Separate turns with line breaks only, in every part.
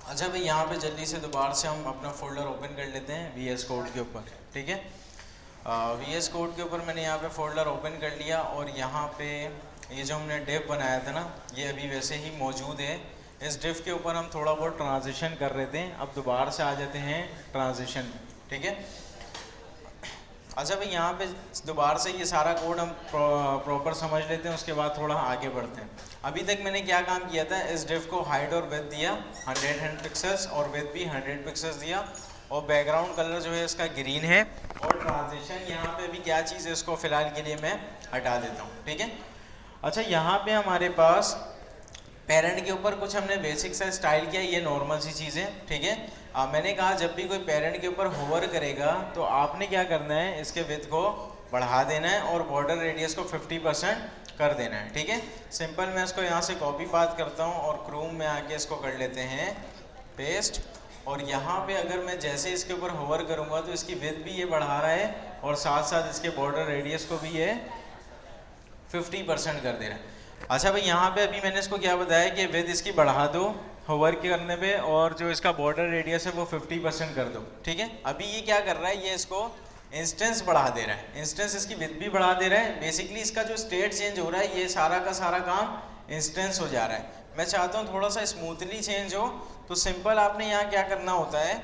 अच्छा भाई, यहाँ पे जल्दी से दोबारा से हम अपना फोल्डर ओपन कर लेते हैं VS कोड के ऊपर। ठीक है, VS कोड के ऊपर मैंने यहाँ पे फोल्डर ओपन कर लिया और यहाँ पे ये जो हमने डिव बनाया था ना, ये अभी वैसे ही मौजूद है। इस डिव के ऊपर हम थोड़ा बहुत ट्रांजिशन कर रहे थे, अब दोबारा से आ जाते हैं ट्रांजिशन में। ठीक है, अच्छा भाई यहाँ पे दोबारा से ये सारा कोड हम प्रॉपर समझ लेते हैं, उसके बाद थोड़ा आगे बढ़ते हैं। अभी तक मैंने क्या काम किया था, इस डिव को हाइट और विड्थ दिया 100 पिक्सेल्स और विड्थ भी 100 पिक्सेल्स दिया, और बैकग्राउंड कलर जो है इसका ग्रीन है, और ट्रांजिशन यहाँ पे भी क्या चीज़ है इसको फिलहाल के लिए मैं हटा देता हूँ। ठीक है, अच्छा यहाँ पे हमारे पास पेरेंट के ऊपर कुछ हमने बेसिक सा स्टाइल किया, ये नॉर्मल सी चीज़ है। ठीक है, मैंने कहा जब भी कोई पेरेंट के ऊपर होवर करेगा तो आपने क्या करना है, इसके विड्थ को बढ़ा देना है और बॉर्डर रेडियस को 50% कर देना है। ठीक है, सिंपल मैं इसको यहाँ से कॉपी पास्ट करता हूँ और क्रोम में आके इसको कर लेते हैं पेस्ट, और यहाँ पे अगर मैं जैसे इसके ऊपर होवर करूँगा तो इसकी विड्थ भी ये बढ़ा रहा है और साथ साथ इसके बॉर्डर रेडियस को भी ये 50% कर दे रहा है। अच्छा भाई यहाँ पे अभी मैंने इसको क्या बताया कि विड्थ इसकी बढ़ा दो होवर करने पे, और जो इसका बॉर्डर रेडियस है वो 50% कर दो। ठीक है, अभी ये क्या कर रहा है, ये इसको इंस्टेंस बढ़ा दे रहा है, इंस्टेंस इसकी विड्थ भी बढ़ा दे रहा है। बेसिकली इसका जो स्टेट चेंज हो रहा है, ये सारा का सारा काम इंस्टेंस हो जा रहा है। मैं चाहता हूँ थोड़ा सा स्मूथली चेंज हो, तो सिंपल आपने यहाँ क्या करना होता है,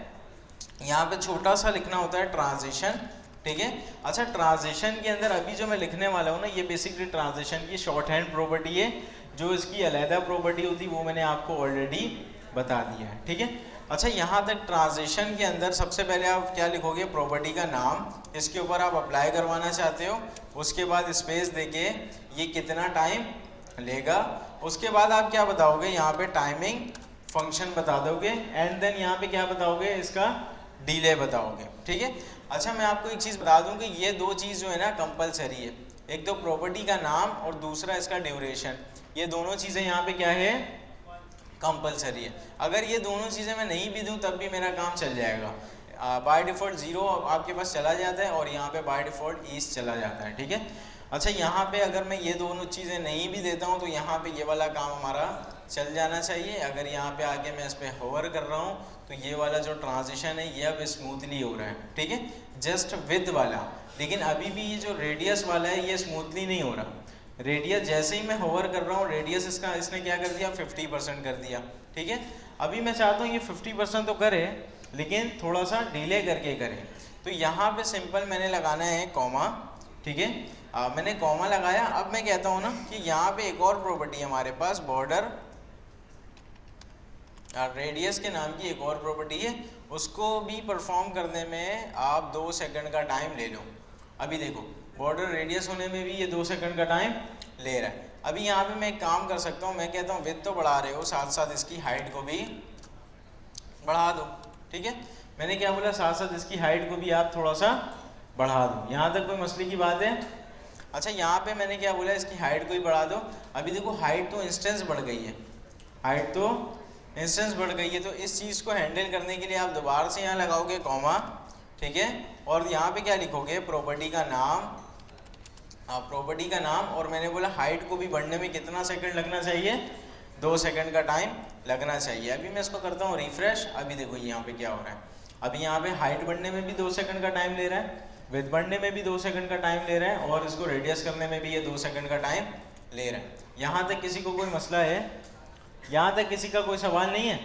यहाँ पे छोटा सा लिखना होता है ट्रांजिशन। ठीक है, अच्छा ट्रांजिशन के अंदर अभी जो मैं लिखने वाला हूँ ना, ये बेसिकली ट्रांजिशन की शॉर्ट हैंड प्रॉपर्टी है, जो इसकी अलहदा प्रॉपर्टी होती है वो मैंने आपको ऑलरेडी बता दिया है। ठीक है, अच्छा यहाँ तक ट्रांजिशन के अंदर सबसे पहले आप क्या लिखोगे, प्रॉपर्टी का नाम, इसके ऊपर आप अप्लाई करवाना चाहते हो, उसके बाद स्पेस देके ये कितना टाइम लेगा, उसके बाद आप क्या बताओगे, यहाँ पे टाइमिंग फंक्शन बता दोगे, एंड देन यहाँ पे क्या बताओगे, इसका डिले बताओगे। ठीक है, अच्छा मैं आपको एक चीज़ बता दूं कि ये दो चीज़ जो है ना कंपलसरी है, एक तो प्रॉपर्टी का नाम और दूसरा इसका ड्यूरेशन, ये दोनों चीज़ें यहाँ पे क्या है, कंपलसरी है। अगर ये दोनों चीज़ें मैं नहीं भी दूं तब भी मेरा काम चल जाएगा। बाय डिफ़ॉल्ट 0 आपके पास चला जाता है और यहाँ पे बाय डिफ़ॉल्ट ईस्ट चला जाता है। ठीक है, अच्छा यहाँ पे अगर मैं ये दोनों चीज़ें नहीं भी देता हूँ तो यहाँ पे ये वाला काम हमारा चल जाना चाहिए। अगर यहाँ पे आके मैं इस पर होवर कर रहा हूँ तो ये वाला जो ट्रांजिशन है ये अब स्मूथली हो रहा है। ठीक है, जस्ट विद वाला, लेकिन अभी भी ये जो रेडियस वाला है ये स्मूथली नहीं हो रहा। रेडियस जैसे ही मैं होवर कर रहा हूँ, रेडियस इसका इसने क्या कर दिया, 50% कर दिया। ठीक है, अभी मैं चाहता हूँ ये 50% तो करे, लेकिन थोड़ा सा डिले करके करे, तो यहाँ पे सिंपल मैंने लगाना है कॉमा। ठीक है, मैंने कॉमा लगाया। अब मैं कहता हूँ ना कि यहाँ पे एक और प्रॉपर्टी है हमारे पास, बॉर्डर रेडियस के नाम की एक और प्रॉपर्टी है, उसको भी परफॉर्म करने में आप 2 सेकंड का टाइम ले लो। अभी देखो बॉर्डर रेडियस होने में भी ये 2 सेकंड का टाइम ले रहा है। अभी यहाँ पे मैं एक काम कर सकता हूँ, मैं कहता हूँ विड्थ तो बढ़ा रहे हो, साथ साथ इसकी हाइट को भी बढ़ा दो। ठीक है, मैंने क्या बोला, साथ साथ इसकी हाइट को भी आप थोड़ा सा बढ़ा दो। यहाँ तक कोई मसले की बात है? अच्छा यहाँ पे मैंने क्या बोला, इसकी हाइट को ही बढ़ा दो। अभी देखो हाइट तो इंस्टेंस बढ़ गई है, हाइट तो इंस्टेंस बढ़ गई है, तो इस चीज़ को हैंडल करने के लिए आप दोबारा से यहाँ लगाओगे कॉमा। ठीक है, और यहाँ पे क्या लिखोगे, प्रॉपर्टी का नाम, प्रॉपर्टी का नाम, और मैंने बोला हाइट को भी बढ़ने में कितना सेकंड लगना चाहिए, 2 सेकंड का टाइम लगना चाहिए। अभी मैं इसको करता हूँ रिफ्रेश। अभी देखो यहाँ पे क्या हो रहा है, अभी यहाँ पे हाइट बढ़ने में भी 2 सेकंड का टाइम ले रहा है, विड्थ बढ़ने में भी 2 सेकंड का टाइम ले रहा है, और इसको रेडियस करने में भी ये 2 सेकंड का टाइम ले रहा है। यहाँ तक किसी को कोई मसला है? यहाँ तक किसी का कोई सवाल नहीं है?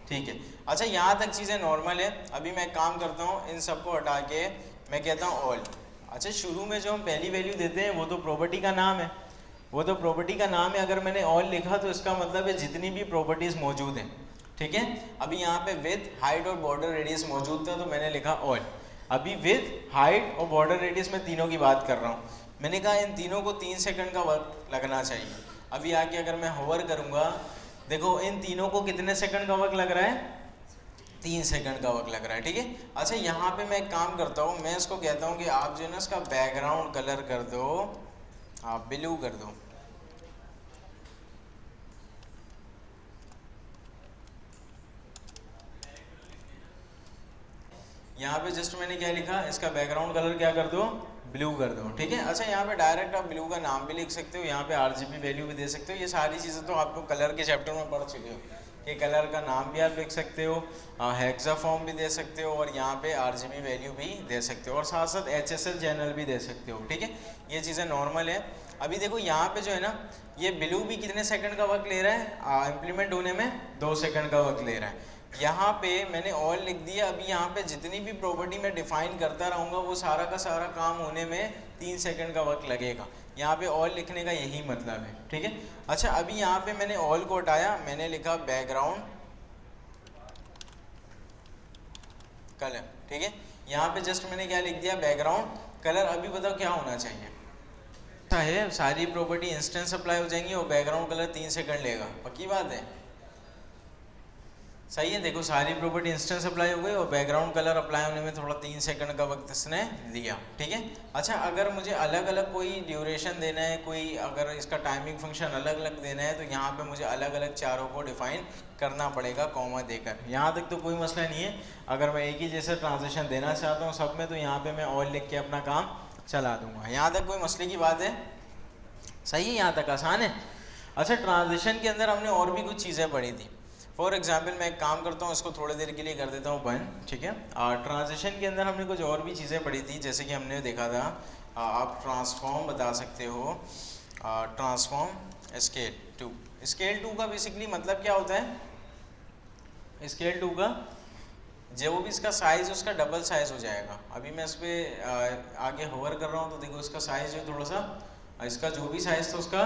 ठीक है, अच्छा यहाँ तक चीज़ें नॉर्मल है। अभी मैं काम करता हूँ, इन सबको हटा के मैं कहता हूँ ऑल। अच्छा शुरू में जो हम पहली वैल्यू देते हैं वो तो प्रॉपर्टी का नाम है, वो तो प्रॉपर्टी का नाम है। अगर मैंने ऑल लिखा तो इसका मतलब है जितनी भी प्रॉपर्टीज़ मौजूद हैं। ठीक है, अभी यहाँ पे विथ, हाइट और बॉर्डर रेडियस मौजूद था तो मैंने लिखा ऑल। अभी विथ, हाइट और बॉर्डर रेडियस में तीनों की बात कर रहा हूँ। मैंने कहा इन तीनों को 3 सेकंड का वक्त लगना चाहिए। अभी आके अगर मैं होवर करूँगा, देखो इन तीनों को कितने सेकंड का वक्त लग रहा है, 3 सेकंड का वक्त लग रहा है। ठीक है, अच्छा यहाँ पे मैं एक काम करता हूँ, मैं इसको कहता हूँ कि आप जो है ना इसका बैकग्राउंड कलर कर दो, आप ब्लू कर दो। यहाँ पे जस्ट मैंने क्या लिखा, इसका बैकग्राउंड कलर क्या कर दो, ब्लू कर दो, ठीक है। अच्छा यहाँ पे डायरेक्ट आप ब्लू का नाम भी लिख सकते हो, यहाँ पे RGB वैल्यू भी दे सकते हो। ये सारी चीज़ें तो आपको कलर के चैप्टर में पढ़ चुके हो कि कलर का नाम भी आप लिख सकते हो, हेक्सा फॉर्म भी दे सकते हो और यहाँ पे RGB वैल्यू भी दे सकते हो और साथ साथ HSL चैनल भी दे सकते हो, ठीक है। ये चीज़ें नॉर्मल है। अभी देखो यहाँ पे जो है ना, ये ब्लू भी कितने सेकंड का वक्त ले रहा है इम्प्लीमेंट होने में, 2 सेकंड का वक्त ले रहा है। यहाँ पे मैंने ऑल लिख दिया। अभी यहाँ पे जितनी भी प्रॉपर्टी मैं डिफाइन करता रहूँगा वो सारा का सारा काम होने में 3 सेकंड का वक्त लगेगा। यहाँ पे ऑल लिखने का यही मतलब है, ठीक है। अच्छा अभी यहाँ पे मैंने ऑल को हटाया, मैंने लिखा बैकग्राउंड कलर, ठीक है। यहाँ पे जस्ट मैंने क्या लिख दिया, बैकग्राउंड कलर। अभी बताओ क्या होना चाहिए, है सारी प्रॉपर्टी इंस्टेंट अप्लाई हो जाएंगी और बैकग्राउंड कलर 3 सेकंड लेगा, पक्की बात है, सही है। देखो सारी प्रॉपर्टी इंस्टेंट अप्लाई हो गई और बैकग्राउंड कलर अप्लाई होने में थोड़ा 3 सेकंड का वक्त इसने लिया, ठीक है। अच्छा अगर मुझे अलग अलग कोई ड्यूरेशन देना है, कोई अगर इसका टाइमिंग फंक्शन अलग अलग देना है, तो यहाँ पे मुझे अलग अलग चारों को डिफाइन करना पड़ेगा कॉमा देकर। यहाँ तक तो कोई मसला नहीं है। अगर मैं एक ही जैसे ट्रांजिशन देना चाहता हूँ सब में, तो यहाँ पर मैं ऑल लिख के अपना काम चला दूँगा। यहाँ तक कोई मसले की बात है, सही है, यहाँ तक आसान है। अच्छा ट्रांजिशन के अंदर हमने और भी कुछ चीज़ें पढ़ी थी। फॉर एग्जाम्पल मैं एक काम करता हूँ, इसको थोड़ी देर के लिए कर देता हूँ बंद, ठीक है। ट्रांजिशन के अंदर हमने कुछ और भी चीज़ें पढ़ी थी, जैसे कि हमने देखा था आप ट्रांसफॉर्म बता सकते हो, ट्रांसफॉर्म स्केल 2। स्केल 2 का बेसिकली मतलब क्या होता है, स्केल 2 का जो भी इसका साइज़ उसका डबल साइज़ हो जाएगा। अभी मैं इस पर आगे होवर कर रहा हूँ तो देखो इसका साइज़ जो थोड़ा सा, इसका जो भी साइज़ था उसका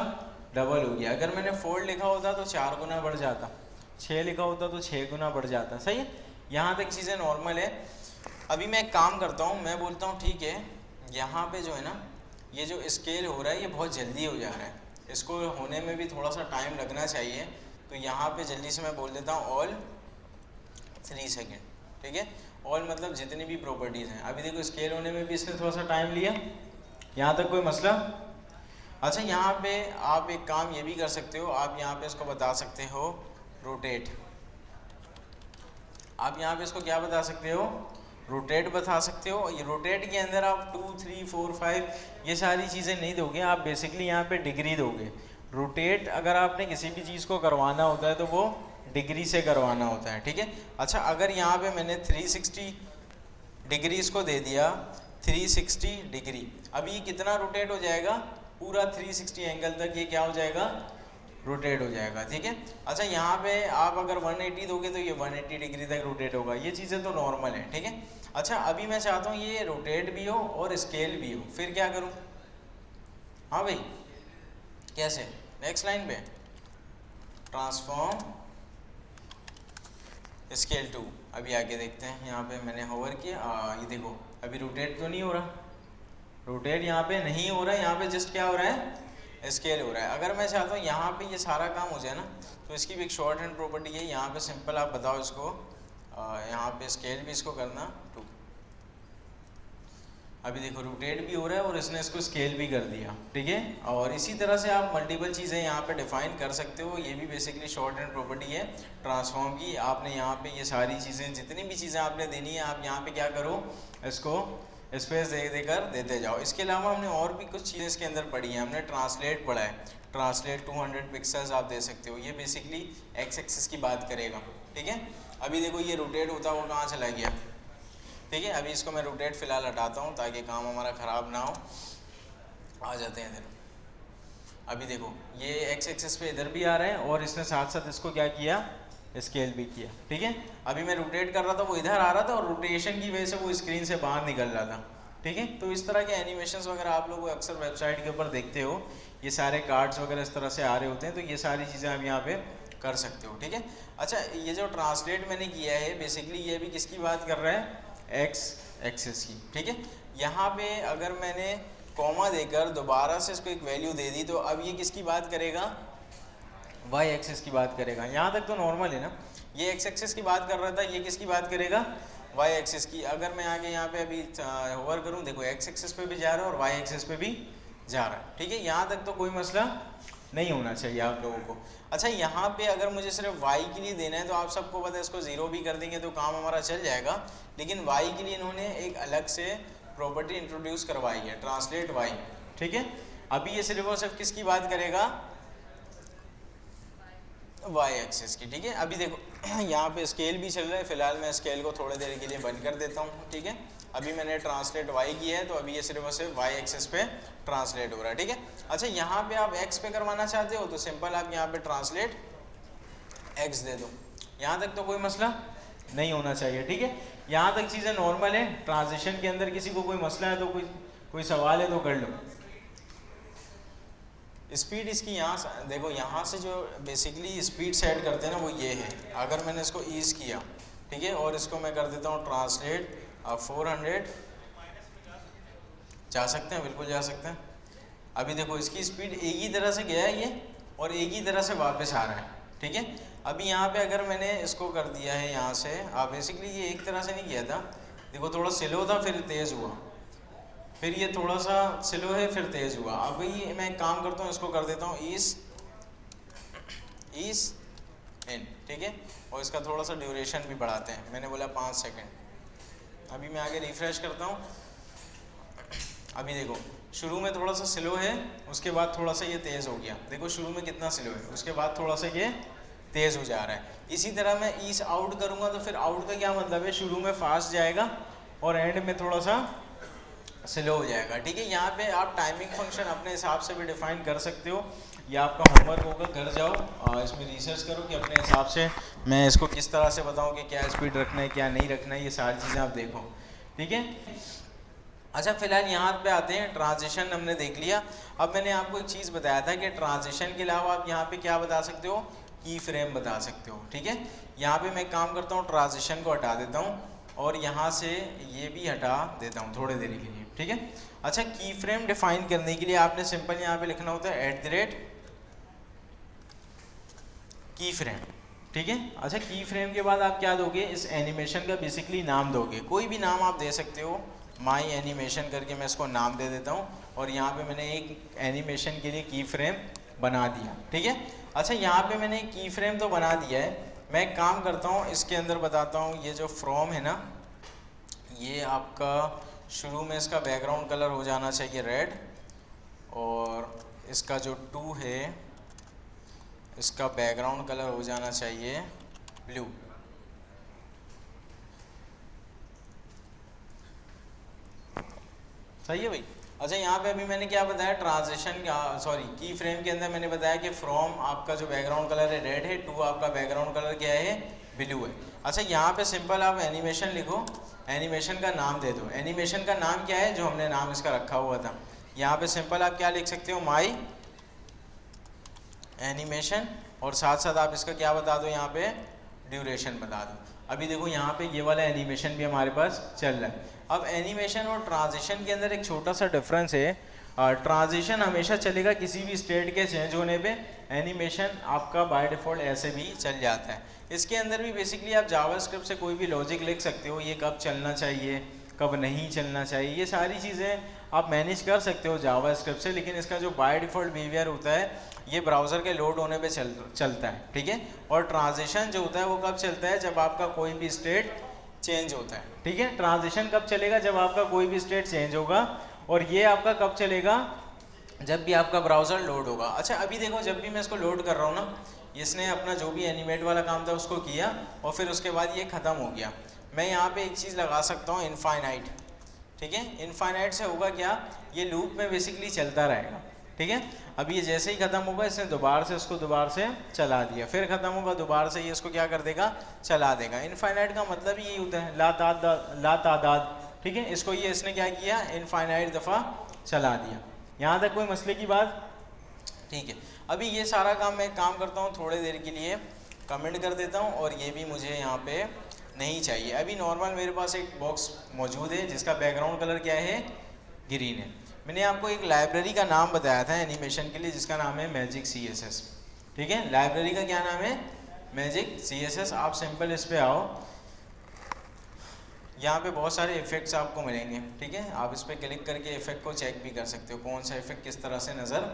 डबल हो गया। अगर मैंने फोल्ड लिखा होता तो 4 गुना बढ़ जाता, 6 लिखा होता तो 6 गुना बढ़ जाता, सही है। यहाँ तक चीज़ें नॉर्मल है। अभी मैं एक काम करता हूँ, मैं बोलता हूँ ठीक है, यहाँ पे जो है ना ये जो स्केल हो रहा है ये बहुत जल्दी हो जा रहा है, इसको होने में भी थोड़ा सा टाइम लगना चाहिए। तो यहाँ पे जल्दी से मैं बोल देता हूँ ऑल 3 सेकेंड, ठीक है। ऑल मतलब जितनी भी प्रॉपर्टीज़ हैं। अभी देखो स्केल होने में भी इसने थोड़ा सा टाइम लिया, यहाँ तक कोई मसला। अच्छा यहाँ पे आप एक काम ये भी कर सकते हो, आप यहाँ पे इसको बता सकते हो रोटेट। आप यहाँ पे इसको क्या बता सकते हो, रोटेट बता सकते हो। ये रोटेट के अंदर आप 2, 3, 4, 5 ये सारी चीज़ें नहीं दोगे, आप बेसिकली यहाँ पे डिग्री दोगे। रोटेट अगर आपने किसी भी चीज़ को करवाना होता है तो वो डिग्री से करवाना होता है, ठीक है। अच्छा अगर यहाँ पे मैंने 360 डिग्री इसको दे दिया, 360 डिग्री, अब ये कितना रोटेट हो जाएगा, पूरा 360 एंगल तक ये क्या हो जाएगा, रोटेट हो जाएगा, ठीक है। अच्छा यहाँ पे आप अगर 180 दोगे तो ये 180 डिग्री तक रोटेट होगा। ये चीज़ें तो नॉर्मल है, ठीक है। अच्छा अभी मैं चाहता हूँ ये रोटेट भी हो और स्केल भी हो, फिर क्या करूँ, हाँ भाई कैसे, नेक्स्ट लाइन पे ट्रांसफॉर्म स्केल 2। अभी आगे देखते हैं, यहाँ पे मैंने होवर किया, ये देखो अभी रोटेट तो नहीं हो रहा, रोटेट यहाँ पे नहीं हो रहा है, यहाँ पे जस्ट क्या हो रहा है, स्केल हो रहा है। अगर मैं चाहता हूँ यहाँ पे ये सारा काम हो जाए ना, तो इसकी भी एक शॉर्ट हैंड प्रॉपर्टी है। यहाँ पे सिंपल आप बताओ इसको, यहाँ पे स्केल भी इसको करना 2। अभी देखो रोटेट भी हो रहा है और इसने इसको स्केल भी कर दिया, ठीक है। और इसी तरह से आप मल्टीपल चीज़ें यहाँ पे डिफाइन कर सकते हो। ये भी बेसिकली शॉर्ट हैंड प्रॉपर्टी है ट्रांसफॉर्म की। आपने यहाँ पे ये सारी चीज़ें, जितनी भी चीज़ें आपने देनी है, आप यहाँ पे क्या करो, इसको स्पेस दे देकर देते जाओ। इसके अलावा हमने और भी कुछ चीज़ें इसके अंदर पढ़ी हैं। हमने ट्रांसलेट पढ़ा है, ट्रांसलेट 200 पिक्सल्स आप दे सकते हो। ये बेसिकली एक्स एक्सिस की बात करेगा, ठीक है। अभी देखो ये रोटेट होता हुआ कहाँ चला गया, ठीक है। अभी इसको मैं रोटेट फ़िलहाल हटाता हूँ ताकि काम हमारा ख़राब ना हो। आ जाते हैं इधर। अभी देखो ये एक्स एक्सिस पे इधर भी आ रहा है और इसने साथ साथ इसको क्या किया, स्केल भी किया, ठीक है। अभी मैं रोटेट कर रहा था, वो इधर आ रहा था और रोटेशन की वजह से वो स्क्रीन से बाहर निकल रहा था, ठीक है। तो इस तरह के एनिमेशंस वगैरह आप लोग अक्सर वेबसाइट के ऊपर देखते हो, ये सारे कार्ड्स वगैरह इस तरह से आ रहे होते हैं। तो ये सारी चीज़ें आप यहाँ पे कर सकते हो, ठीक है। अच्छा ये जो ट्रांसलेट मैंने किया है, बेसिकली ये भी किसकी बात कर रहा है, एक्स एक्सिस की, ठीक है। यहाँ पे अगर मैंने कॉमा देकर दोबारा से इसको एक वैल्यू दे दी, तो अब ये किसकी बात करेगा, वाई एक्सिस की बात करेगा। यहाँ तक तो नॉर्मल है ना। ये एक्स एक्सिस की बात कर रहा था, ये किसकी बात करेगा, वाई एक्सिस की। अगर मैं आगे यहाँ पे अभी होवर करूँ, देखो एक्स एक्सिस पे भी जा रहा है और वाई एक्सिस पे भी जा रहा है, ठीक है। यहाँ तक तो कोई मसला नहीं होना चाहिए आप लोगों को। अच्छा यहाँ पे अगर मुझे सिर्फ y के लिए देना है, तो आप सबको पता है इसको 0 भी कर देंगे तो काम हमारा चल जाएगा। लेकिन y के लिए इन्होंने एक अलग से प्रॉपर्टी इंट्रोड्यूस करवाई है, ट्रांसलेट वाई, ठीक है। अभी ये सिर्फ और सिर्फ किसकी बात करेगा, वाई एक्सिस की, ठीक है। अभी देखो यहाँ पे स्केल भी चल रहा है, फिलहाल मैं स्केल को थोड़ी देर के लिए बंद कर देता हूँ, ठीक है। अभी मैंने ट्रांसलेट वाई किया है, तो अभी ये सिर्फ और सिर्फ वाई एक्सिस पे ट्रांसलेट हो रहा है, ठीक है। अच्छा, यहाँ पे आप एक्स पे करवाना चाहते हो तो सिंपल आप यहाँ पे ट्रांसलेट एक्स दे दो, यहाँ तक तो कोई मसला नहीं होना चाहिए, ठीक है। यहाँ तक चीज़ें नॉर्मल है। ट्रांजिशन के अंदर किसी को कोई मसला है तो कोई सवाल है तो कर लो। स्पीड इसकी यहाँ से देखो, यहाँ से जो बेसिकली स्पीड सेट करते हैं ना वो ये है। अगर मैंने इसको ईज किया, ठीक है, और इसको मैं कर देता हूँ ट्रांसलेट 400, जा सकते हैं, बिल्कुल जा सकते हैं। अभी देखो इसकी स्पीड एक ही तरह से गया है ये, और एक ही तरह से वापस आ रहा है, ठीक है। अभी यहाँ पे अगर मैंने इसको कर दिया है यहाँ से, बेसिकली ये एक तरह से नहीं किया था, देखो थोड़ा स्लो था फिर तेज़ हुआ, फिर ये थोड़ा सा स्लो है फिर तेज़ हुआ। अब ये मैं एक काम करता हूँ, इसको कर देता हूँ ईज इन, ठीक है, और इसका थोड़ा सा ड्यूरेशन भी बढ़ाते हैं। मैंने बोला 5 सेकंड। अभी मैं आगे रिफ्रेश करता हूँ। अभी देखो शुरू में थोड़ा सा स्लो है, उसके बाद थोड़ा सा ये तेज़ हो गया। देखो शुरू में कितना स्लो है, उसके बाद थोड़ा सा ये तेज़ हो जा रहा है। इसी तरह मैं ईज आउट करूँगा तो फिर आउट का क्या मतलब है, शुरू में फास्ट जाएगा और एंड में थोड़ा सा स्लो हो जाएगा, ठीक है। यहाँ पे आप टाइमिंग फंक्शन अपने हिसाब से भी डिफाइन कर सकते हो, या आपका होमवर्क होगा, घर जाओ इसमें रिसर्च करो कि अपने हिसाब से मैं इसको किस तरह से बताऊँ कि क्या स्पीड रखना है क्या नहीं रखना है, ये सारी चीज़ें आप देखो, ठीक है। अच्छा, फिलहाल यहाँ पे आते हैं, ट्रांजिशन हमने देख लिया। अब मैंने आपको एक चीज़ बताया था कि ट्रांजिशन के अलावा आप यहाँ पे क्या बता सकते हो, की फ्रेम बता सकते हो, ठीक है। यहाँ पे मैं काम करता हूँ, ट्रांजिशन को हटा देता हूँ और यहाँ से ये भी हटा देता हूँ थोड़ी देर के लिए, ठीक है। अच्छा, की फ्रेम डिफाइन करने के लिए आपने सिंपल यहाँ पे लिखना होता है @ की फ्रेम, ठीक है। अच्छा, की फ्रेम के बाद आप क्या दोगे, इस एनिमेशन का बेसिकली नाम दोगे, कोई भी नाम आप दे सकते हो। माई एनिमेशन करके मैं इसको नाम दे देता हूँ, और यहाँ पे मैंने एक एनिमेशन के लिए की फ्रेम बना दिया, ठीक है। अच्छा, यहाँ पे मैंने की फ्रेम तो बना दिया है, मैं एक काम करता हूँ, इसके अंदर बताता हूँ, ये जो फ्रॉम है ना, ये आपका शुरू में इसका बैकग्राउंड कलर हो जाना चाहिए रेड, और इसका जो 2 है इसका बैकग्राउंड कलर हो जाना चाहिए ब्लू, सही है भाई। अच्छा, यहाँ पे अभी मैंने क्या बताया, ट्रांजिशन की फ्रेम के अंदर मैंने बताया कि फ्रॉम आपका जो बैकग्राउंड कलर है रेड है, 2 आपका बैकग्राउंड कलर क्या है, ब्लू है। अच्छा, यहाँ पे सिंपल आप एनिमेशन लिखो, एनिमेशन का नाम दे दो। एनिमेशन का नाम क्या है, जो हमने नाम इसका रखा हुआ था, यहाँ पे सिंपल आप क्या लिख सकते हो, माई एनिमेशन, और साथ साथ आप इसका क्या बता दो, यहाँ पे ड्यूरेशन बता दो। अभी देखो यहाँ पे ये वाला एनिमेशन भी हमारे पास चल रहा है। अब एनिमेशन और ट्रांजिशन के अंदर एक छोटा सा डिफरेंस है। ट्रांजिशन हमेशा चलेगा किसी भी स्टेट के चेंज होने पे, एनिमेशन आपका बाय डिफ़ॉल्ट ऐसे भी चल जाता है। इसके अंदर भी बेसिकली आप जावास्क्रिप्ट से कोई भी लॉजिक लिख सकते हो, ये कब चलना चाहिए कब नहीं चलना चाहिए, ये सारी चीज़ें आप मैनेज कर सकते हो जावास्क्रिप्ट से। लेकिन इसका जो बाय डिफ़ॉल्ट बिहेवियर होता है ये ब्राउज़र के लोड होने पे चलता है, ठीक है। और ट्रांजिशन जो होता है वो कब चलता है, जब आपका कोई भी स्टेट चेंज होता है, ठीक है। ट्रांजिशन कब चलेगा, जब आपका कोई भी स्टेट चेंज होगा, और ये आपका कब चलेगा, जब भी आपका ब्राउज़र लोड होगा। अच्छा, अभी देखो जब भी मैं इसको लोड कर रहा हूँ ना, इसने अपना जो भी एनिमेट वाला काम था उसको किया, और फिर उसके बाद ये ख़त्म हो गया। मैं यहाँ पे एक चीज़ लगा सकता हूँ, इनफाइनाइट, ठीक है। इनफाइनाइट से होगा क्या, ये लूप में बेसिकली चलता रहेगा, ठीक है। अभी ये जैसे ही ख़त्म होगा, इसने दोबारा से उसको दोबारा से चला दिया, फिर ख़त्म होगा दोबारा से ये इसको क्या कर देगा, चला देगा। इनफाइनाइट का मतलब ही यही होता है, ला तादाद, ठीक है। इसको ये इसने क्या किया, इनफाइनाइट दफ़ा चला दिया। यहाँ तक कोई मसले की बात, ठीक है। अभी ये सारा काम मैं काम करता हूँ, थोड़ी देर के लिए कमेंट कर देता हूँ, और ये भी मुझे यहाँ पे नहीं चाहिए। अभी नॉर्मल मेरे पास एक बॉक्स मौजूद है जिसका बैकग्राउंड कलर क्या है, ग्रीन है। मैंने आपको एक लाइब्रेरी का नाम बताया था एनिमेशन के लिए, जिसका नाम है मैजिक CSS, ठीक है। लाइब्रेरी का क्या नाम है, मैजिक CSS। आप सिंपल इस पे आओ, यहाँ पे बहुत सारे इफ़ेक्ट्स आपको मिलेंगे, ठीक है। आप इस पर क्लिक करके इफ़ेक्ट को चेक भी कर सकते हो, कौन सा इफ़ेक्ट किस तरह से नज़र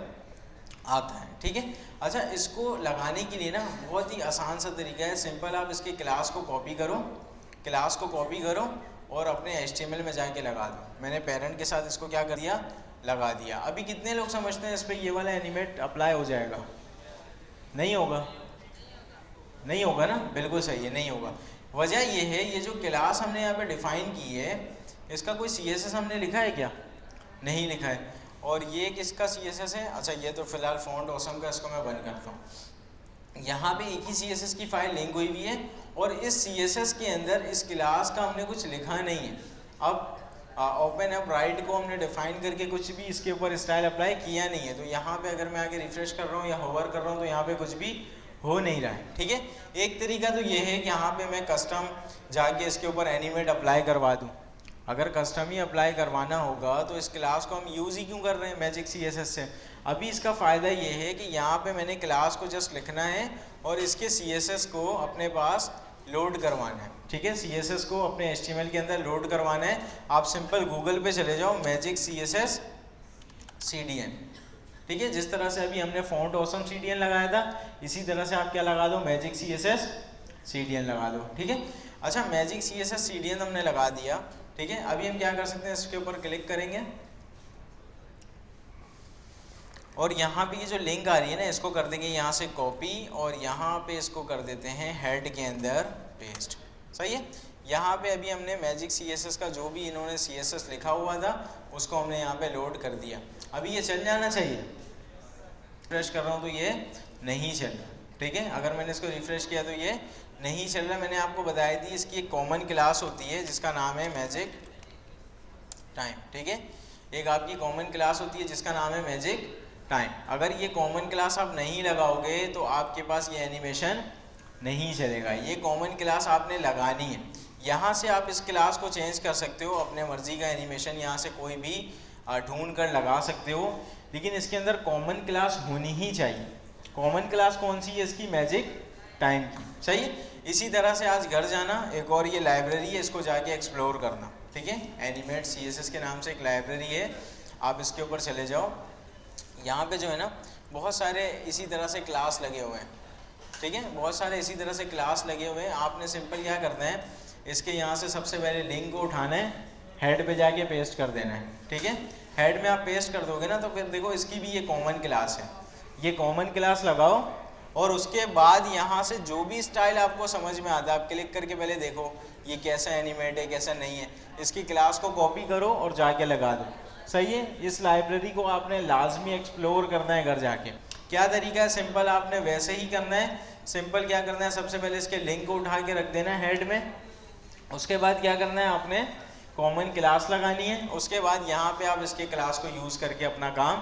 आता है, ठीक है। अच्छा, इसको लगाने के लिए ना बहुत ही आसान सा तरीका है, सिंपल आप इसकी क्लास को कॉपी करो, और अपने HTML में जाके लगा दो। मैंने पेरेंट के साथ इसको क्या कर दिया, लगा दिया। अभी कितने लोग समझते हैं इस पर ये वाला एनिमेट अप्लाई हो जाएगा? नहीं होगा, नहीं होगा ना, बिल्कुल सही है, नहीं होगा। वजह ये है, ये जो क्लास हमने यहाँ पे डिफाइन की है इसका कोई CSS हमने लिखा है क्या? नहीं लिखा है। और ये किसका CSS है? अच्छा ये तो फिलहाल फॉन्ट ऑसम का, इसको मैं बंद करता हूँ। यहाँ पे एक ही CSS की फाइल लिंक हुई हुई है और इस CSS के अंदर इस क्लास का हमने कुछ लिखा नहीं है। अब ओपन अप राइट को हमने डिफाइन करके कुछ भी इसके ऊपर स्टाइल अप्लाई किया नहीं है। तो यहाँ पे अगर मैं आगे रिफ्रेश कर रहा हूँ या होवर कर रहा हूँ तो यहाँ पे कुछ भी हो नहीं रहा है, ठीक है। एक तरीका तो ये है कि यहाँ पे मैं कस्टम जाके इसके ऊपर एनिमेट अप्लाई करवा दूँ। अगर कस्टम ही अप्लाई करवाना होगा तो इस क्लास को हम यूज़ ही क्यों कर रहे हैं मैजिक CSS से? अभी इसका फ़ायदा ये है कि यहाँ पे मैंने क्लास को जस्ट लिखना है और इसके CSS को अपने पास लोड करवाना है, ठीक है। CSS को अपने HTML के अंदर लोड करवाना है। आप सिंपल गूगल पे चले जाओ, मैजिक CSS CDN, ठीक है। जिस तरह से अभी हमने फॉन्ट ऑसम CDN लगाया था, इसी तरह से आप क्या लगा दो, मैजिक CSS CDN लगा दो, ठीक है। अच्छा मैजिक CSS CDN हमने लगा दिया, ठीक है। अभी हम क्या कर सकते हैं, इसके ऊपर क्लिक करेंगे और यहाँ पे ये जो लिंक आ रही है ना, इसको कर देंगे यहाँ से कॉपी और यहाँ पे इसको कर देते हैं हेड के अंदर पेस्ट, सही है। यहाँ पे अभी हमने मैजिक CSS का जो भी इन्होंने CSS लिखा हुआ था उसको हमने यहाँ पे लोड कर दिया। अभी ये चल जाना चाहिए। रिफ्रेश कर रहा हूँ तो ये नहीं चल रहा, ठीक है। अगर मैंने इसको रिफ्रेश किया तो ये नहीं चल रहा। मैंने आपको बताई थी इसकी एक कॉमन क्लास होती है जिसका नाम है मैजिक टाइम, ठीक है। एक आपकी कॉमन क्लास होती है जिसका नाम है मैजिक टाइम। अगर ये कॉमन क्लास आप नहीं लगाओगे तो आपके पास ये एनिमेशन नहीं चलेगा। ये कॉमन क्लास आपने लगानी है। यहाँ से आप इस क्लास को चेंज कर सकते हो, अपने मर्जी का एनिमेशन यहाँ से कोई भी ढूंढ कर लगा सकते हो, लेकिन इसके अंदर कॉमन क्लास होनी ही चाहिए। कॉमन क्लास कौन सी है इसकी? मैजिक टाइम की, सही है। इसी तरह से आज घर जाना, एक और ये लाइब्रेरी है, इसको जाके एक्सप्लोर करना, ठीक है। एनिमेट CSS के नाम से एक लाइब्रेरी है, आप इसके ऊपर चले जाओ। यहाँ पे जो है ना बहुत सारे इसी तरह से क्लास लगे हुए हैं, ठीक है। बहुत सारे इसी तरह से क्लास लगे हुए हैं। आपने सिंपल क्या करना है, इसके यहाँ से सबसे पहले लिंक को उठाना है, हेड पे जाके पेस्ट कर देना है, ठीक है। हेड में आप पेस्ट कर दोगे ना तो फिर देखो इसकी भी ये कॉमन क्लास है। ये कॉमन क्लास लगाओ और उसके बाद यहाँ से जो भी स्टाइल आपको समझ में आता है आप क्लिक करके पहले देखो ये कैसा एनिमेट है कैसा नहीं है। इसकी क्लास को कॉपी करो और जाके लगा दो, सही है। इस लाइब्रेरी को आपने लाजमी एक्सप्लोर करना है घर जाके। क्या तरीका है? सिंपल आपने वैसे ही करना है। सिंपल क्या करना है, सबसे पहले इसके लिंक को उठा के रख देना है हेड में। उसके बाद क्या करना है, आपने कॉमन क्लास लगानी है। उसके बाद यहाँ पे आप इसके क्लास को यूज़ करके अपना काम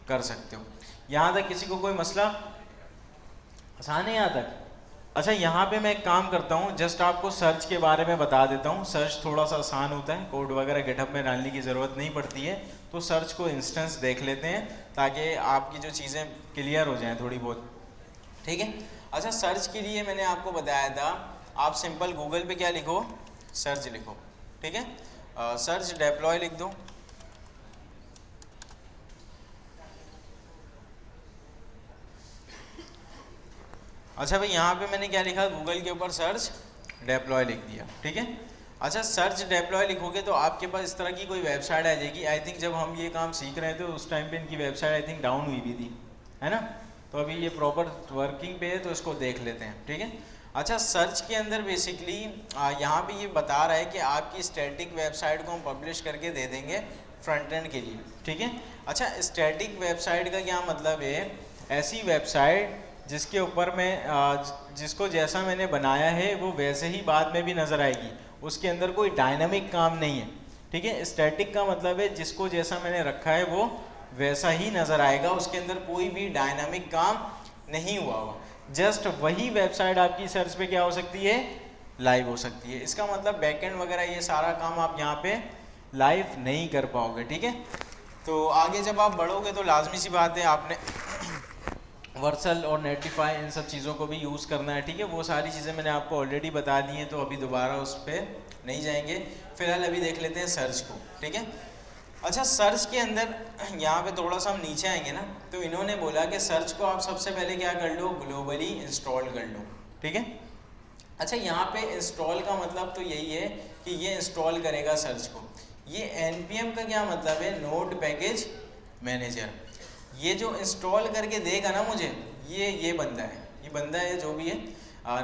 कर सकते हो। यहाँ तक किसी को कोई मसला? आसान है यहाँ तक? अच्छा यहाँ पे मैं एक काम करता हूँ, जस्ट आपको सर्च के बारे में बता देता हूँ। सर्च थोड़ा सा आसान होता है, कोड वगैरह गिटहब में डालने की ज़रूरत नहीं पड़ती है। तो सर्च को इंस्टेंस देख लेते हैं ताकि आपकी जो चीज़ें क्लियर हो जाएं थोड़ी बहुत, ठीक है। अच्छा सर्च के लिए मैंने आपको बताया था, आप सिंपल गूगल पे क्या लिखो, सर्च लिखो, ठीक है। सर्च डिप्लॉय लिख दो। अच्छा भाई यहाँ पे मैंने क्या लिखा, गूगल के ऊपर सर्च डिप्लॉय लिख दिया, ठीक है। अच्छा सर्च डिप्लॉय लिखोगे तो आपके पास इस तरह की कोई वेबसाइट आ जाएगी। आई थिंक जब हम ये काम सीख रहे थे उस टाइम पे इनकी वेबसाइट आई थिंक डाउन हुई भी थी, है ना। तो अभी ये प्रॉपर वर्किंग पे है तो इसको देख लेते हैं, ठीक है। अच्छा सर्च के अंदर बेसिकली यहाँ पे ये बता रहा है कि आपकी स्टैटिक वेबसाइट को हम पब्लिश करके दे देंगे फ्रंट एंड के लिए, ठीक है। अच्छा स्टैटिक वेबसाइट का क्या मतलब है, ऐसी वेबसाइट जिसके ऊपर मैं जिसको जैसा मैंने बनाया है वो वैसे ही बाद में भी नज़र आएगी, उसके अंदर कोई डायनामिक काम नहीं है, ठीक है। स्टैटिक का मतलब है जिसको जैसा मैंने रखा है वो वैसा ही नज़र आएगा, उसके अंदर कोई भी डायनामिक काम नहीं हुआ हुआ। जस्ट वही वेबसाइट आपकी सर्च पे क्या हो सकती है, लाइव हो सकती है। इसका मतलब बैकएंड वगैरह ये सारा काम आप यहाँ पे लाइव नहीं कर पाओगे, ठीक है। तो आगे जब आप बढ़ोगे तो लाजमी सी बात है आपने वर्सल और नेटिफाई इन सब चीज़ों को भी यूज़ करना है, ठीक है। वो सारी चीज़ें मैंने आपको ऑलरेडी बता दी हैं तो अभी दोबारा उस पर नहीं जाएंगे। फिलहाल अभी देख लेते हैं सर्च को, ठीक है। अच्छा सर्च के अंदर यहाँ पे थोड़ा सा हम नीचे आएंगे ना, तो इन्होंने बोला कि सर्च को आप सबसे पहले क्या कर लो, ग्लोबली इंस्टॉल कर लो, ठीक है। अच्छा यहाँ पे इंस्टॉल का मतलब तो यही है कि ये इंस्टॉल करेगा सर्च को। ये npm का क्या मतलब है, नोड पैकेज मैनेजर। ये जो इंस्टॉल करके देगा ना मुझे, ये बंदा है जो भी है,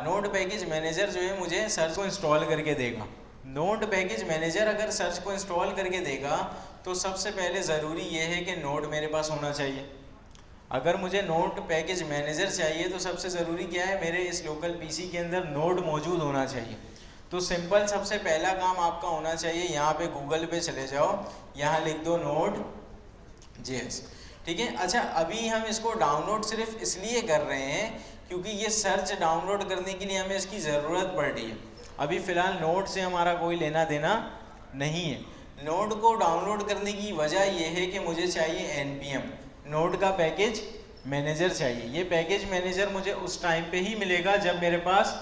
नोड पैकेज मैनेजर जो है मुझे सर्च को इंस्टॉल करके देगा। नोड पैकेज मैनेजर अगर सर्च को इंस्टॉल करके देगा तो सबसे पहले ज़रूरी ये है कि नोड मेरे पास होना चाहिए। अगर मुझे नोड पैकेज मैनेजर चाहिए तो सबसे ज़रूरी क्या है, मेरे इस लोकल पीसी के अंदर नोड मौजूद होना चाहिए। तो सिंपल सबसे पहला काम आपका होना चाहिए, यहाँ पे गूगल पे चले जाओ, यहाँ लिख दो Node.js, ठीक है। अच्छा अभी हम इसको डाउनलोड सिर्फ इसलिए कर रहे हैं क्योंकि ये सर्च डाउनलोड करने के लिए हमें इसकी ज़रूरत पड़ रही है। अभी फ़िलहाल नोड से हमारा कोई लेना देना नहीं है। नोड को डाउनलोड करने की वजह यह है कि मुझे चाहिए npm, नोड का पैकेज मैनेजर चाहिए। ये पैकेज मैनेजर मुझे उस टाइम पे ही मिलेगा जब मेरे पास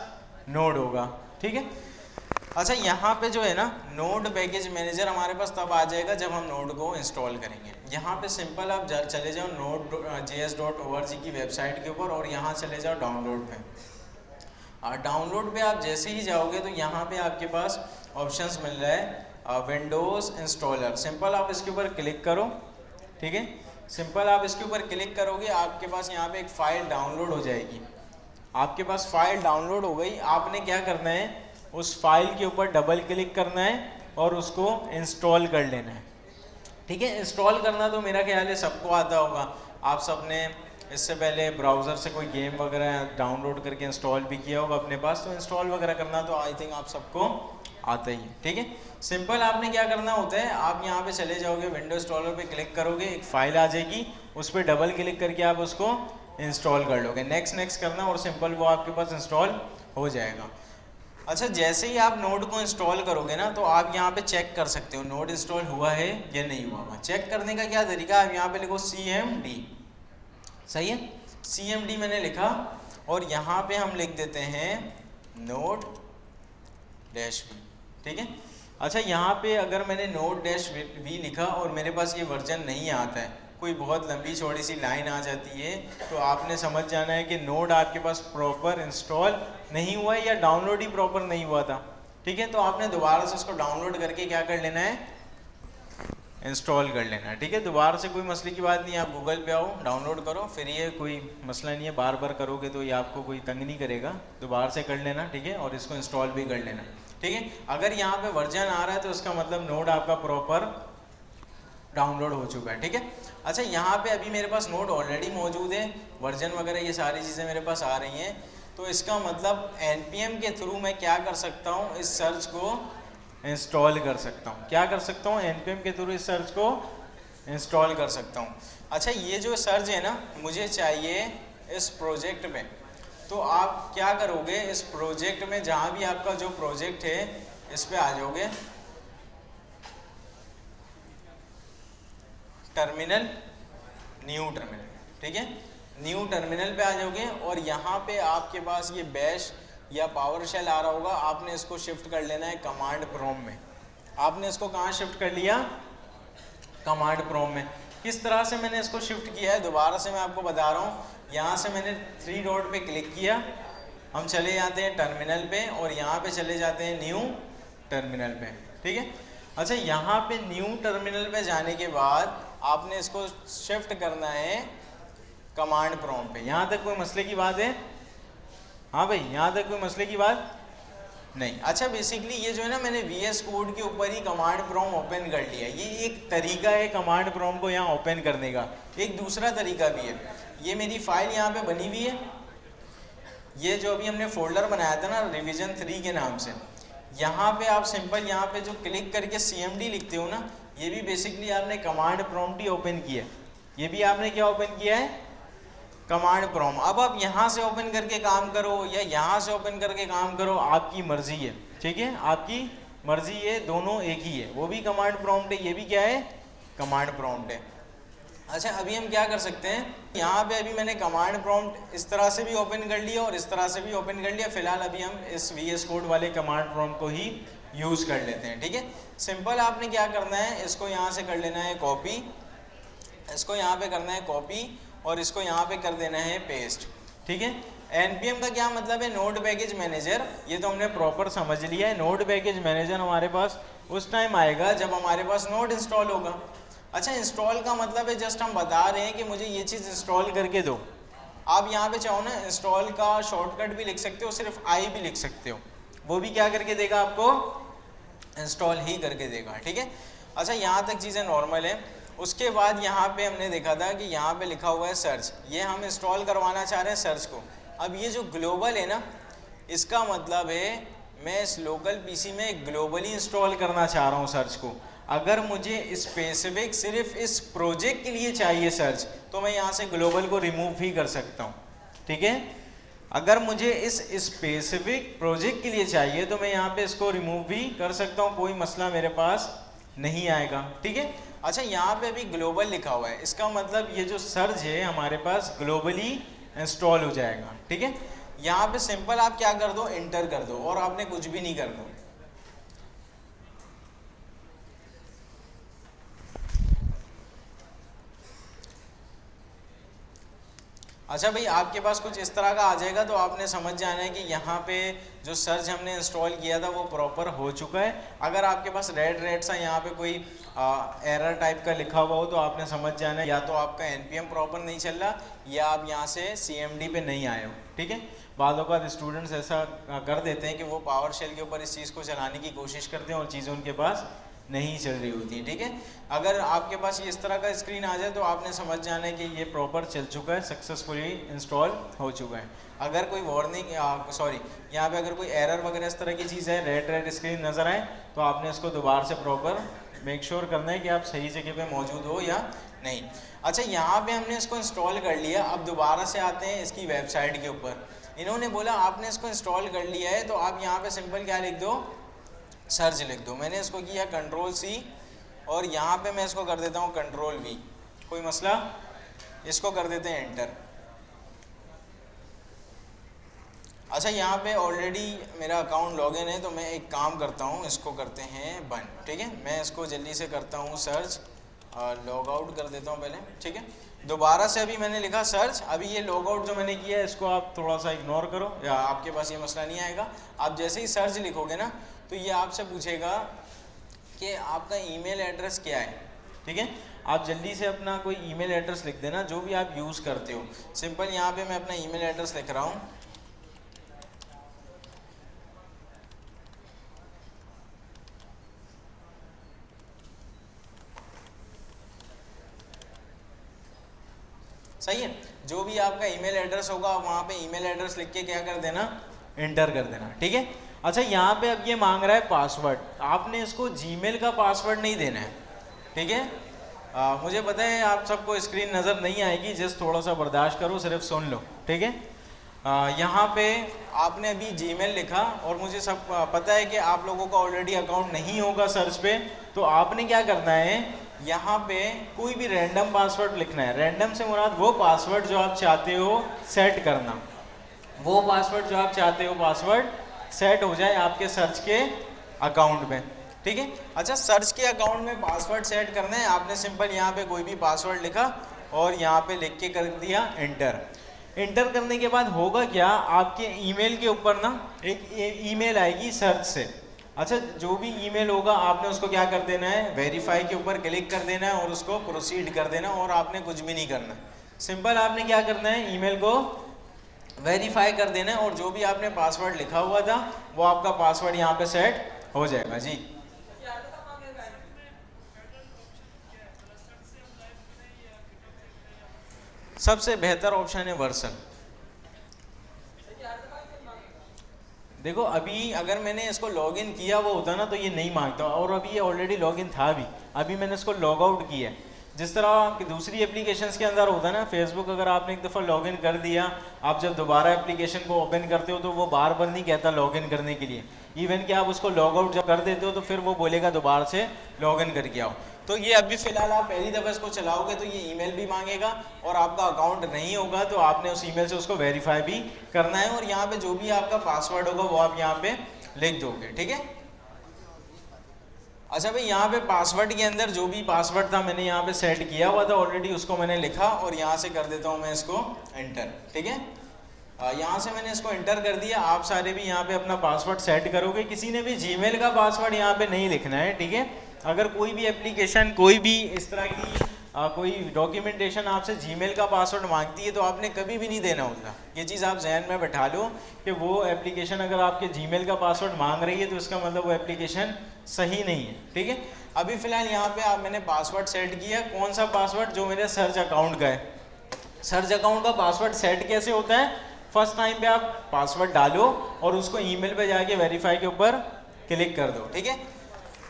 नोड होगा, ठीक है। अच्छा यहाँ पे जो है ना, नोड पैकेज मैनेजर हमारे पास तब आ जाएगा जब हम नोड को इंस्टॉल करेंगे। यहाँ पे सिंपल आप चले जाओ node.js.org की वेबसाइट के ऊपर और यहाँ चले जाओ डाउनलोड पे। डाउनलोड पे आप जैसे ही जाओगे तो यहाँ पे आपके पास ऑप्शंस मिल रहा है विंडोज़ इंस्टॉलर। सिंपल आप इसके ऊपर क्लिक करो, ठीक है। सिंपल आप इसके ऊपर क्लिक करोगे, आपके पास यहाँ पे एक फ़ाइल डाउनलोड हो जाएगी। आपके पास फ़ाइल डाउनलोड हो गई, आपने क्या करना है, उस फाइल के ऊपर डबल क्लिक करना है और उसको इंस्टॉल कर लेना है, ठीक है। इंस्टॉल करना तो मेरा ख्याल है सबको आता होगा। आप सब ने इससे पहले ब्राउज़र से कोई गेम वगैरह डाउनलोड करके इंस्टॉल भी किया होगा अपने पास, तो इंस्टॉल वगैरह करना तो आई थिंक आप सबको आता ही है, ठीक है। सिंपल आपने क्या करना होता है, आप यहाँ पे चले जाओगे, विंडो इंस्टॉलर पे क्लिक करोगे, एक फ़ाइल आ जाएगी, उस पर डबल क्लिक करके आप उसको इंस्टॉल कर लोगे। नेक्स्ट करना और सिंपल वो आपके पास इंस्टॉल हो जाएगा। अच्छा जैसे ही आप नोड को इंस्टॉल करोगे ना, तो आप यहाँ पे चेक कर सकते हो नोड इंस्टॉल हुआ है या नहीं हुआ। चेक करने का क्या तरीका, आप यहाँ पे लिखो cmd, सही है, cmd मैंने लिखा और यहाँ पे हम लिख देते हैं node-v, ठीक है। अच्छा यहाँ पे अगर मैंने node-v लिखा और मेरे पास ये वर्जन नहीं आता है, कोई बहुत लंबी चौड़ी सी लाइन आ जाती है, तो आपने समझ जाना है कि नोड आपके पास प्रॉपर इंस्टॉल नहीं हुआ है या डाउनलोड ही प्रॉपर नहीं हुआ था, ठीक है। तो आपने दोबारा से उसको डाउनलोड करके क्या कर लेना है, इंस्टॉल कर लेना है, ठीक है। दोबारा से कोई मसले की बात नहीं है, आप गूगल पे आओ, डाउनलोड करो, फिर ये कोई मसला नहीं है, बार बार करोगे तो ये आपको कोई तंग नहीं करेगा, दोबारा से कर लेना, ठीक है। और इसको इंस्टॉल भी कर लेना, ठीक है। अगर यहाँ पे वर्जन आ रहा है तो उसका मतलब नोड आपका प्रॉपर डाउनलोड हो चुका है, ठीक है। अच्छा यहाँ पे अभी मेरे पास नोड ऑलरेडी मौजूद है, वर्जन वगैरह ये सारी चीज़ें मेरे पास आ रही हैं, तो इसका मतलब npm के थ्रू मैं क्या कर सकता हूँ, इस सर्च को इंस्टॉल कर सकता हूँ। क्या कर सकता हूँ, npm के थ्रू इस सर्च को इंस्टॉल कर सकता हूँ। अच्छा ये जो सर्च है ना, मुझे चाहिए इस प्रोजेक्ट में, तो आप क्या करोगे, इस प्रोजेक्ट में जहाँ भी आपका जो प्रोजेक्ट है इस पर आ जाओगे, टर्मिनल, न्यू टर्मिनल, ठीक है। न्यू टर्मिनल पे आ जाओगे और यहाँ पे आपके पास ये बैश या पावर शेल आ रहा होगा, आपने इसको शिफ्ट कर लेना है कमांड प्रॉम्प्ट में। आपने इसको कहाँ शिफ्ट कर लिया, कमांड प्रॉम्प्ट में। किस तरह से मैंने इसको शिफ्ट किया है, दोबारा से मैं आपको बता रहा हूँ। यहाँ से मैंने 3 डॉट पे क्लिक किया, हम चले जाते हैं टर्मिनल पे और यहाँ पे चले जाते हैं न्यू टर्मिनल पे, ठीक है। अच्छा यहाँ पे न्यू टर्मिनल पे जाने के बाद आपने इसको शिफ्ट करना है कमांड प्रॉम्प्ट पे। यहाँ तक कोई मसले की बात है, हाँ भाई, यहाँ तक कोई मसले की बात नहीं। अच्छा बेसिकली ये जो है ना, मैंने VS कोड के ऊपर ही कमांड प्रॉम्प्ट ओपन कर लिया। ये एक तरीका है कमांड प्रॉम्प्ट को यहाँ ओपन करने का। एक दूसरा तरीका भी है, ये मेरी फाइल यहाँ पे बनी हुई है, ये जो अभी हमने फोल्डर बनाया था ना रिवीजन 3 के नाम से, यहाँ पे आप सिंपल यहाँ पे जो क्लिक करके cmd लिखते हो ना, ये भी बेसिकली आपने कमांड प्रॉम्प्ट ही ओपन किया है। ये भी आपने क्या ओपन किया है, कमांड प्रॉम्प्ट। अब आप यहाँ से ओपन करके काम करो या यहाँ से ओपन करके काम करो, आपकी मर्जी है, ठीक है, आपकी मर्जी है, दोनों एक ही है। वो भी कमांड प्रॉम्प्ट है, ये भी क्या है, कमांड प्रॉम्प्ट है। अच्छा अभी हम क्या कर सकते हैं, यहाँ पे अभी मैंने कमांड प्रॉम्प्ट इस तरह से भी ओपन कर लिया और इस तरह से भी ओपन कर लिया। फिलहाल अभी हम इस VS कोड वाले कमांड प्रॉम्प्ट को ही यूज़ कर लेते हैं, ठीक है। सिंपल आपने क्या करना है, इसको यहाँ से कर लेना है कॉपी, इसको यहाँ पे करना है कॉपी और इसको यहाँ पे कर देना है पेस्ट, ठीक है। npm का क्या मतलब है, नोड पैकेज मैनेजर। ये तो हमने प्रॉपर समझ लिया है। नोड पैकेज मैनेजर हमारे पास उस टाइम आएगा जब हमारे पास नोड इंस्टॉल होगा। अच्छा, इंस्टॉल का मतलब है जस्ट हम बता रहे हैं कि मुझे ये चीज़ इंस्टॉल करके दो। आप यहाँ पे चाहो ना इंस्टॉल का शॉर्टकट भी लिख सकते हो, सिर्फ आई भी लिख सकते हो, वो भी क्या करके देगा, आपको इंस्टॉल ही करके देगा। ठीक है। अच्छा, यहाँ तक चीज़ें नॉर्मल है। उसके बाद यहाँ पे हमने देखा था कि यहाँ पे लिखा हुआ है सर्च, ये हम इंस्टॉल करवाना चाह रहे हैं सर्च को। अब ये जो ग्लोबल है ना, इसका मतलब है मैं इस लोकल पीसी में ग्लोबली इंस्टॉल करना चाह रहा हूँ सर्च को। अगर मुझे स्पेसिफिक सिर्फ इस प्रोजेक्ट के लिए चाहिए सर्च, तो मैं यहाँ से ग्लोबल को रिमूव भी कर सकता हूँ। ठीक है। अगर मुझे इस स्पेसिफिक प्रोजेक्ट के लिए चाहिए तो मैं यहाँ पे इसको रिमूव भी कर सकता हूँ, कोई मसला मेरे पास नहीं आएगा। ठीक है। अच्छा, यहाँ पे अभी ग्लोबल लिखा हुआ है, इसका मतलब ये जो सर्च है हमारे पास ग्लोबली इंस्टॉल हो जाएगा। ठीक है। यहाँ पे सिंपल आप क्या कर दो, इंटर कर दो, और आपने कुछ भी नहीं करना। अच्छा भाई, आपके पास कुछ इस तरह का आ जाएगा तो आपने समझ जाना है कि यहाँ पे जो सर्च हमने इंस्टॉल किया था वो प्रॉपर हो चुका है। अगर आपके पास रेड सा यहाँ पे कोई एरर टाइप का लिखा हुआ हो तो आपने समझ जाना है या तो आपका npm प्रॉपर नहीं चल रहा या आप यहाँ से cmd पे नहीं आए हो। ठीक है। बाद औक़ात स्टूडेंट्स ऐसा कर देते हैं कि वो पावर शेल के ऊपर इस चीज़ को चलाने की कोशिश करते हैं और चीज़ें उनके पास नहीं चल रही होती है। ठीक है। अगर आपके पास ये इस तरह का स्क्रीन आ जाए तो आपने समझ जाना है कि ये प्रॉपर चल चुका है, सक्सेसफुली इंस्टॉल हो चुका है। अगर कोई वार्निंग यहाँ पे अगर कोई एरर वगैरह इस तरह की चीज़ है, रेड स्क्रीन नज़र आए, तो आपने इसको दोबारा से प्रॉपर मेक श्योर करना है कि आप सही जगह पे मौजूद हो या नहीं। अच्छा, यहाँ पे हमने इसको इंस्टॉल कर लिया। अब दोबारा से आते हैं इसकी वेबसाइट के ऊपर। इन्होंने बोला आपने इसको इंस्टॉल कर लिया है तो आप यहाँ पे सिंपल क्या लिख दो, सर्च लिख दो। मैंने इसको किया Ctrl+C और यहाँ पे मैं इसको कर देता हूँ Ctrl+V, कोई मसला, इसको कर देते हैं एंटर। अच्छा, यहाँ पे ऑलरेडी मेरा अकाउंट लॉगिन है तो मैं एक काम करता हूँ, इसको करते हैं बंद। ठीक है। मैं इसको जल्दी से करता हूँ सर्च, लॉग आउट कर देता हूँ पहले। ठीक है। दोबारा से अभी मैंने लिखा सर्च। अभी ये लॉग आउट जो मैंने किया है इसको आप थोड़ा सा इग्नोर करो, या आपके पास ये मसला नहीं आएगा। आप जैसे ही सर्च लिखोगे ना तो ये आपसे पूछेगा कि आपका ईमेल एड्रेस क्या है। ठीक है। आप जल्दी से अपना कोई ईमेल एड्रेस लिख देना जो भी आप यूज़ करते हो। सिंपल यहाँ पे मैं अपना ईमेल एड्रेस लिख रहा हूँ। सही है। जो भी आपका ईमेल एड्रेस होगा वहाँ पे ईमेल एड्रेस लिख के क्या कर देना, एंटर कर देना। ठीक है। अच्छा, यहाँ पे अब ये मांग रहा है पासवर्ड। आपने इसको जीमेल का पासवर्ड नहीं देना है। ठीक है। मुझे पता है आप सबको स्क्रीन नज़र नहीं आएगी, जस्ट थोड़ा सा बर्दाश्त करो, सिर्फ सुन लो। ठीक है। यहाँ पे आपने अभी जीमेल लिखा और मुझे सब पता है कि आप लोगों का ऑलरेडी अकाउंट नहीं होगा सर्च पे, तो आपने क्या करना है, यहाँ पे कोई भी रैंडम पासवर्ड लिखना है। रैंडम से मुराद वो पासवर्ड जो आप चाहते हो सेट करना, वो पासवर्ड जो आप चाहते हो पासवर्ड सेट हो जाए आपके सर्च के अकाउंट में। ठीक है। अच्छा, सर्च के अकाउंट में पासवर्ड सेट करना है। आपने सिंपल यहाँ पे कोई भी पासवर्ड लिखा और यहाँ पे लिख के कर दिया एंटर। एंटर करने के बाद होगा क्या, आपके ईमेल के ऊपर ना एक ईमेल आएगी सर्च से। अच्छा, जो भी ईमेल होगा आपने उसको क्या कर देना है, वेरीफाई के ऊपर क्लिक कर देना है और उसको प्रोसीड कर देना, और आपने कुछ भी नहीं करना। सिंपल आपने क्या करना है, ईमेल को वेरीफाई कर देना है और जो भी आपने पासवर्ड लिखा हुआ था वो आपका पासवर्ड यहाँ पे सेट हो जाएगा। जी, सबसे बेहतर ऑप्शन है वर्सल। देखो, अभी अगर मैंने इसको लॉगिन किया वो होता ना तो ये नहीं मांगता, और अभी ये ऑलरेडी लॉगिन था भी। अभी मैंने इसको लॉग आउट किया है। जिस तरह दूसरी एप्लीकेशंस के अंदर होता है ना, फेसबुक अगर आपने एक दफ़ा लॉगिन कर दिया, आप जब दोबारा एप्लीकेशन को ओपन करते हो तो वो बार बार नहीं कहता लॉगिन करने के लिए। इवन कि आप उसको लॉग आउट जब कर देते हो तो फिर वो बोलेगा दोबारा से लॉगिन करके आओ। तो ये अभी फ़िलहाल आप पहली दफ़ा इसको चलाओगे तो ये ईमेल भी मांगेगा, और आपका अकाउंट नहीं होगा तो आपने उस ईमेल से उसको वेरीफाई भी करना है, और यहाँ पे जो भी आपका पासवर्ड होगा वो आप यहाँ पे लिख दोगे। ठीक है। अच्छा भाई, यहाँ पे पासवर्ड के अंदर जो भी पासवर्ड था मैंने यहाँ पे सेट किया हुआ था ऑलरेडी, उसको मैंने लिखा और यहाँ से कर देता हूँ मैं इसको एंटर। ठीक है। यहाँ से मैंने इसको इंटर कर दिया। आप सारे भी यहाँ पे अपना पासवर्ड सेट करोगे। किसी ने भी जीमेल का पासवर्ड यहाँ पे नहीं लिखना है, ठीक है। अगर कोई भी एप्लीकेशन, कोई भी इस तरह की कोई डॉक्यूमेंटेशन आपसे जीमेल का पासवर्ड मांगती है तो आपने कभी भी नहीं देना होता। ये चीज़ आप जहन में बैठा लो कि वो एप्लीकेशन अगर आपके जीमेल का पासवर्ड मांग रही है तो इसका मतलब वो एप्लीकेशन सही नहीं है, ठीक है। अभी फ़िलहाल यहाँ पे मैंने पासवर्ड सेट किया। कौन सा पासवर्ड? जो मेरे सर्च अकाउंट का है। सर्च अकाउंट का पासवर्ड सेट कैसे होता है? फर्स्ट टाइम पे आप पासवर्ड डालो और उसको ईमेल पे जाके वेरीफाई के ऊपर क्लिक कर दो, ठीक है।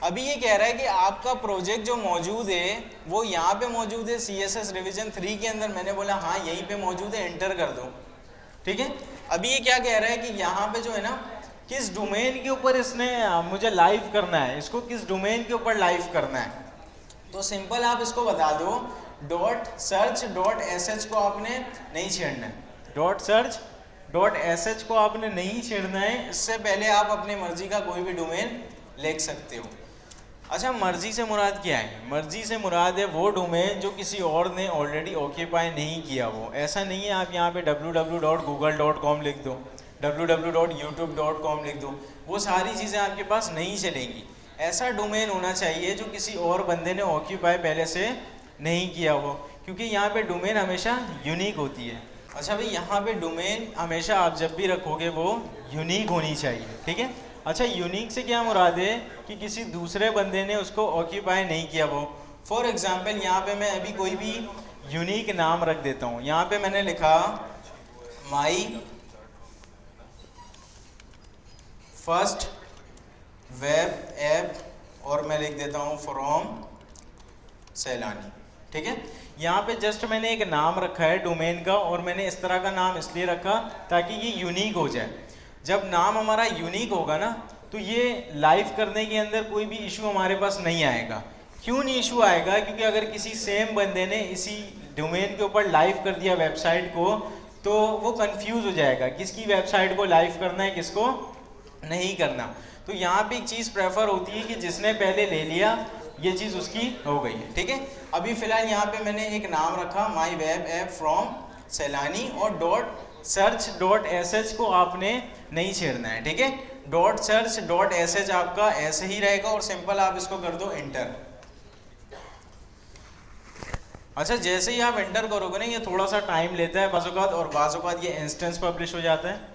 अभी ये कह रहा है कि आपका प्रोजेक्ट जो मौजूद है वो यहाँ पे मौजूद है CSS रिवीजन 3 के अंदर। मैंने बोला हाँ यहीं पे मौजूद है, एंटर कर दो, ठीक है। अभी ये क्या कह रहा है कि यहाँ पे जो है ना, किस डोमेन के ऊपर इसने मुझे लाइव करना है, इसको किस डोमेन के ऊपर लाइव करना है। तो सिंपल आप इसको बता दो .search.sh को आपने नहीं छेड़ना है। .search.sh को आपने नहीं छेड़ना है। इससे पहले आप अपनी मर्जी का कोई भी डोमेन लिख सकते हो। अच्छा, मर्जी से मुराद क्या है? मर्जी से मुराद है वो डोमेन जो किसी और ने ऑलरेडी ऑक्यूपाई नहीं किया हो। ऐसा नहीं है आप यहाँ पे www.google.com लिख दो, www.youtube.com लिख दो, वो सारी चीज़ें आपके पास नहीं चलेंगी। ऐसा डोमेन होना चाहिए जो किसी और बंदे ने ऑक्यूपाई पहले से नहीं किया हो, क्योंकि यहाँ पे डोमेन हमेशा यूनिक होती है। अच्छा भाई, यहाँ पे डोमेन हमेशा आप जब भी रखोगे वो यूनिक होनी चाहिए, ठीक है। अच्छा, यूनिक से क्या मुराद है कि किसी दूसरे बंदे ने उसको ऑक्यूपाई नहीं किया वो। फॉर एग्जांपल यहाँ पे मैं अभी कोई भी यूनिक नाम रख देता हूँ। यहाँ पे मैंने लिखा माई फर्स्ट वेब ऐप और मैं लिख देता हूँ फ्रॉम सैलानी, ठीक है। यहाँ पे जस्ट मैंने एक नाम रखा है डोमेन का, और मैंने इस तरह का नाम इसलिए रखा ताकि ये यूनिक हो जाए। जब नाम हमारा यूनिक होगा ना तो ये लाइव करने के अंदर कोई भी इशू हमारे पास नहीं आएगा। क्यों नहीं इशू आएगा? क्योंकि अगर किसी सेम बंदे ने इसी डोमेन के ऊपर लाइव कर दिया वेबसाइट को तो वो कंफ्यूज हो जाएगा किसकी वेबसाइट को लाइव करना है, किसको नहीं करना। तो यहाँ पे एक चीज़ प्रेफर होती है कि जिसने पहले ले लिया ये चीज़ उसकी हो गई है, ठीक है। अभी फ़िलहाल यहाँ पे मैंने एक नाम रखा माई वेब ऐप फ्रॉम सैलानी, और .search.sh को आपने नहीं छेड़ना है, ठीक है। .search.sh आपका ऐसे ही रहेगा और सिंपल आप इसको कर दो इंटर। अच्छा, जैसे ही आप इंटर करोगे ना ये थोड़ा सा टाइम लेता है बाज़ औक़ात, और बाज़ औक़ात ये इंस्टेंस पब्लिश हो जाता है।